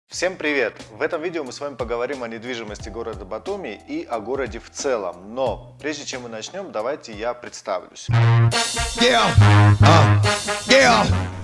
Всем привет! В этом видео мы с вами поговорим о недвижимости города Батуми и о городе в целом. Но прежде чем мы начнем, давайте я представлюсь.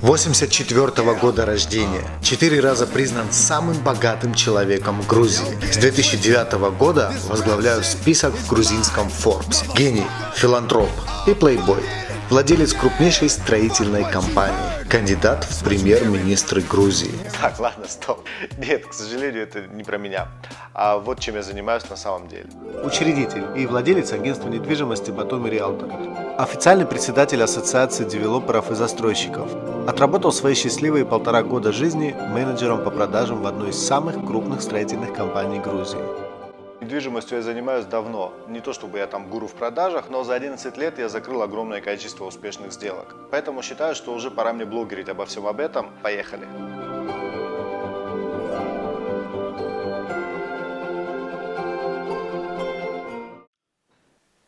84 года рождения. 4 раза признан самым богатым человеком в Грузии. С 2009 года возглавляю список в грузинском Forbes. Гений, филантроп и плейбой. Владелец крупнейшей строительной компании. Кандидат в премьер-министры Грузии. Так, ладно, стоп. Нет, к сожалению, это не про меня. А вот чем я занимаюсь на самом деле. Учредитель и владелец агентства недвижимости Батуми Риэлтор. Официальный председатель Ассоциации девелоперов и застройщиков. Отработал свои счастливые 1,5 года жизни менеджером по продажам в одной из самых крупных строительных компаний Грузии. Недвижимостью я занимаюсь давно. Не то чтобы я там гуру в продажах, но за 11 лет я закрыл огромное количество успешных сделок. Поэтому считаю, что уже пора мне блогерить обо всем об этом. Поехали!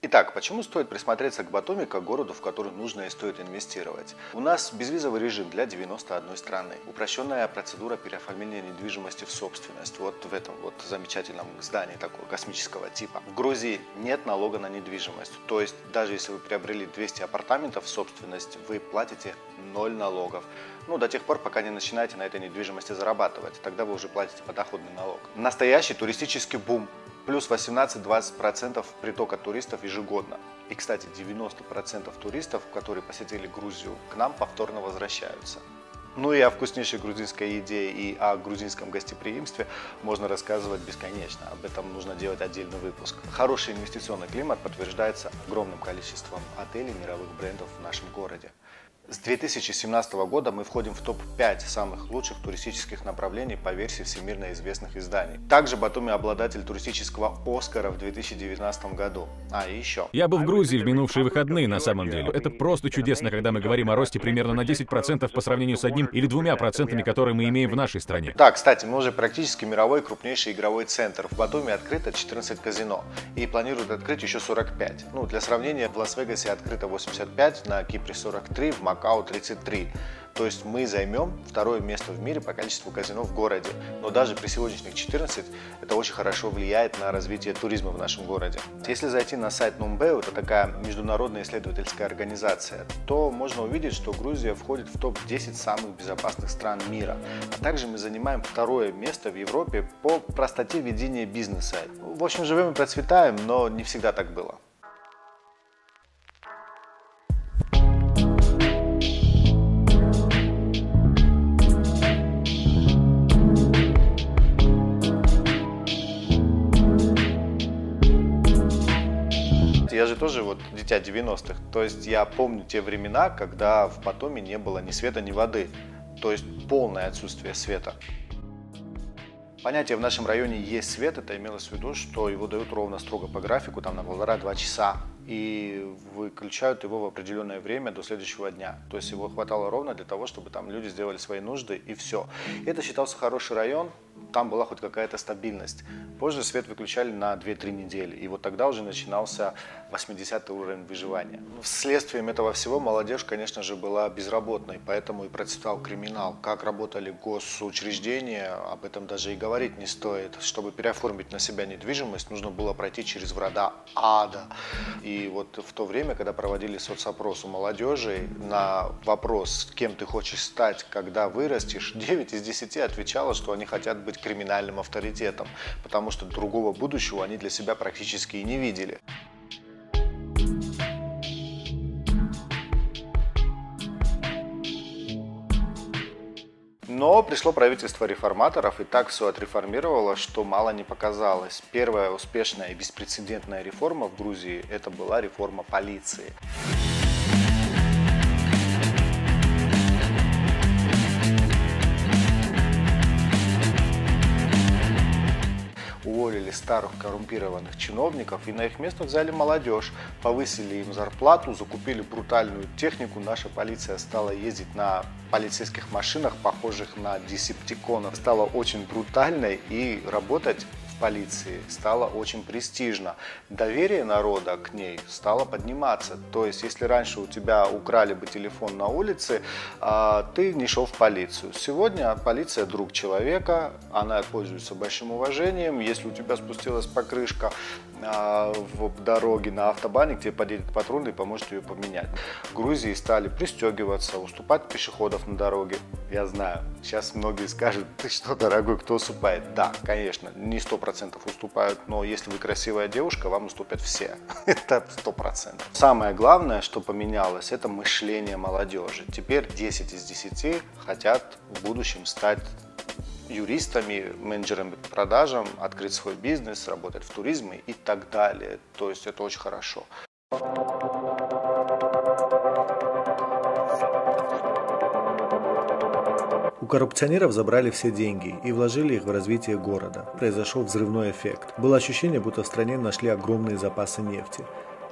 Итак, почему стоит присмотреться к Батуми как городу, в который нужно и стоит инвестировать? У нас безвизовый режим для 91 страны, упрощенная процедура переоформления недвижимости в собственность, вот в этом вот замечательном здании такого космического типа. В Грузии нет налога на недвижимость, то есть даже если вы приобрели 200 апартаментов в собственность, вы платите 0 налогов. Ну, до тех пор, пока не начинаете на этой недвижимости зарабатывать, тогда вы уже платите подоходный налог. Настоящий туристический бум. Плюс 18-20% притока туристов ежегодно. И, кстати, 90% туристов, которые посетили Грузию, к нам повторно возвращаются. Ну и о вкуснейшей грузинской еде и о грузинском гостеприимстве можно рассказывать бесконечно. Об этом нужно делать отдельный выпуск. Хороший инвестиционный климат подтверждается огромным количеством отелей мировых брендов в нашем городе. С 2017 года мы входим в топ-5 самых лучших туристических направлений по версии всемирно известных изданий. Также Батуми обладатель туристического Оскара в 2019 году. А, и еще. Я был в Грузии в минувшие выходные, на самом деле. Это просто чудесно, когда мы говорим о росте примерно на 10% по сравнению с 1 или 2%, которые мы имеем в нашей стране. Да, кстати, мы уже практически мировой крупнейший игровой центр. В Батуми открыто 14 казино и планируют открыть еще 45. Ну, для сравнения, в Лас-Вегасе открыто 85, на Кипре 43, в Макао 33. То есть мы займем 2-е место в мире по количеству казино в городе. Но даже при сегодняшних 14 это очень хорошо влияет на развитие туризма в нашем городе. Если зайти на сайт Numbeo, это такая международная исследовательская организация, то можно увидеть, что Грузия входит в топ-10 самых безопасных стран мира. А также мы занимаем 2-е место в Европе по простоте ведения бизнеса. В общем, живем и процветаем, но не всегда так было. Я же тоже вот дитя 90-х, то есть я помню те времена, когда в Батуми не было ни света, ни воды, то есть полное отсутствие света. Понятие «в нашем районе есть свет» — это имелось в виду, что его дают ровно строго по графику, там на 1,5-2 часа, и выключают его в определенное время до следующего дня. То есть его хватало ровно для того, чтобы там люди сделали свои нужды и все. И это считался хороший район, там была хоть какая-то стабильность. Позже свет выключали на 2-3 недели, и вот тогда уже начинался 80-й уровень выживания. Вследствием этого всего молодежь, конечно же, была безработной, поэтому и процветал криминал. Как работали госучреждения, об этом даже и говорить не стоит. Чтобы переоформить на себя недвижимость, нужно было пройти через врата ада. И вот в то время, когда проводили соцопрос у молодежи на вопрос, кем ты хочешь стать, когда вырастешь, 9 из 10 отвечало, что они хотят быть криминальным авторитетом, потому что другого будущего они для себя практически и не видели. Но пришло правительство реформаторов и так все отреформировало, что мало не показалось. Первая успешная и беспрецедентная реформа в Грузии – это была реформа полиции. Уволили старых коррумпированных чиновников и на их место взяли молодежь, повысили им зарплату, закупили брутальную технику. Наша полиция стала ездить на полицейских машинах, похожих на десептиконов, стала очень брутальной и работать в полиции стало очень престижно. Доверие народа к ней стало подниматься. То есть, если раньше у тебя украли бы телефон на улице, ты не шел в полицию. Сегодня полиция друг человека, она пользуется большим уважением. Если у тебя спустилась покрышка в дороге на автобане, к тебе подъедет патрульный и поможет ее поменять. В Грузии стали пристегиваться, уступать пешеходов на дороге. Я знаю, сейчас многие скажут: ты что, дорогой, кто уступает? Да, конечно, не 100% уступают, но если вы красивая девушка, вам уступят все. Это 100%. Самое главное, что поменялось, это мышление молодежи. Теперь 10 из 10 хотят в будущем стать юристами, менеджерами по продажам, открыть свой бизнес, работать в туризме и так далее. То есть это очень хорошо. У коррупционеров забрали все деньги и вложили их в развитие города. Произошел взрывной эффект. Было ощущение, будто в стране нашли огромные запасы нефти.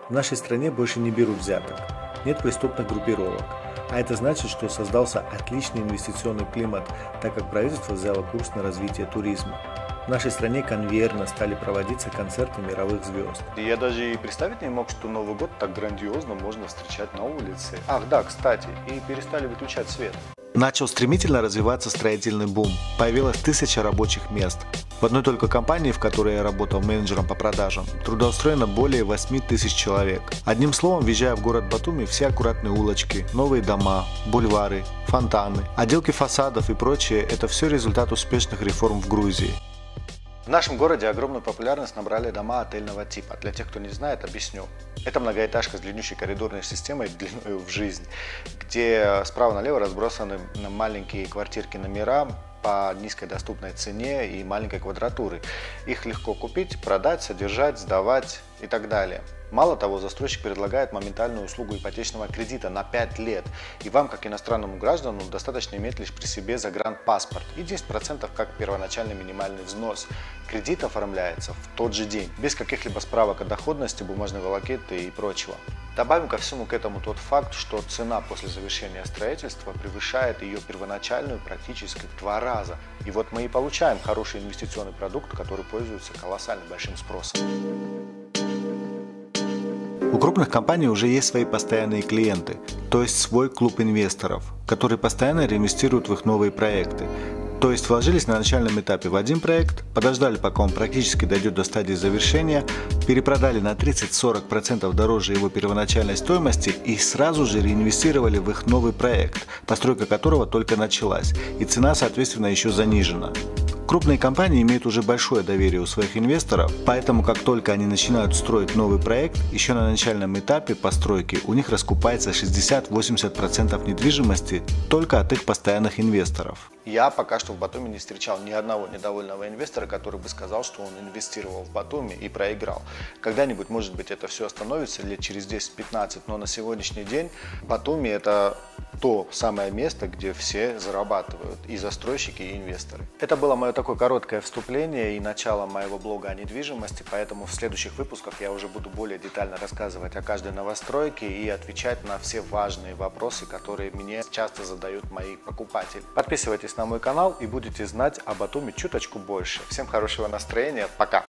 В нашей стране больше не берут взяток. Нет преступных группировок. А это значит, что создался отличный инвестиционный климат, так как правительство взяло курс на развитие туризма. В нашей стране конвейерно стали проводиться концерты мировых звезд. Я даже и представить не мог, что Новый год так грандиозно можно встречать на улице. Ах да, кстати, и перестали выключать свет. Начал стремительно развиваться строительный бум. Появилось 1000 рабочих мест. В одной только компании, в которой я работал менеджером по продажам, трудоустроено более 8000 человек. Одним словом, въезжая в город Батуми, все аккуратные улочки, новые дома, бульвары, фонтаны, отделки фасадов и прочее – это все результат успешных реформ в Грузии. В нашем городе огромную популярность набрали дома отельного типа. Для тех, кто не знает, объясню. Это многоэтажка с длиннющей коридорной системой длиной в жизнь, где справа налево разбросаны маленькие квартирки, номера по низкой доступной цене и маленькой квадратуры. Их легко купить, продать, содержать, сдавать и так далее. Мало того, застройщик предлагает моментальную услугу ипотечного кредита на 5 лет. И вам, как иностранному гражданину, достаточно иметь лишь при себе загранпаспорт и 10% как первоначальный минимальный взнос. Кредит оформляется в тот же день, без каких-либо справок о доходности, бумажной волокиты и прочего. Добавим ко всему к этому тот факт, что цена после завершения строительства превышает ее первоначальную практически в 2 раза. И вот мы и получаем хороший инвестиционный продукт, который пользуется колоссально большим спросом. У крупных компаний уже есть свои постоянные клиенты, то есть свой клуб инвесторов, которые постоянно реинвестируют в их новые проекты. То есть вложились на начальном этапе в один проект, подождали, пока он практически дойдет до стадии завершения, перепродали на 30-40% дороже его первоначальной стоимости и сразу же реинвестировали в их новый проект, постройка которого только началась, и цена, соответственно, еще занижена. Крупные компании имеют уже большое доверие у своих инвесторов, поэтому как только они начинают строить новый проект, еще на начальном этапе постройки у них раскупается 60-80% недвижимости только от их постоянных инвесторов. Я пока что в Батуми не встречал ни одного недовольного инвестора, который бы сказал, что он инвестировал в Батуми и проиграл. Когда-нибудь, может быть, это все остановится лет через 10-15, но на сегодняшний день Батуми – это то самое место, где все зарабатывают, и застройщики, и инвесторы. Это было мое такое короткое вступление и начало моего блога о недвижимости, поэтому в следующих выпусках я уже буду более детально рассказывать о каждой новостройке и отвечать на все важные вопросы, которые мне часто задают мои покупатели. Подписывайтесь на мой канал и будете знать о Батуми чуточку больше. Всем хорошего настроения, пока!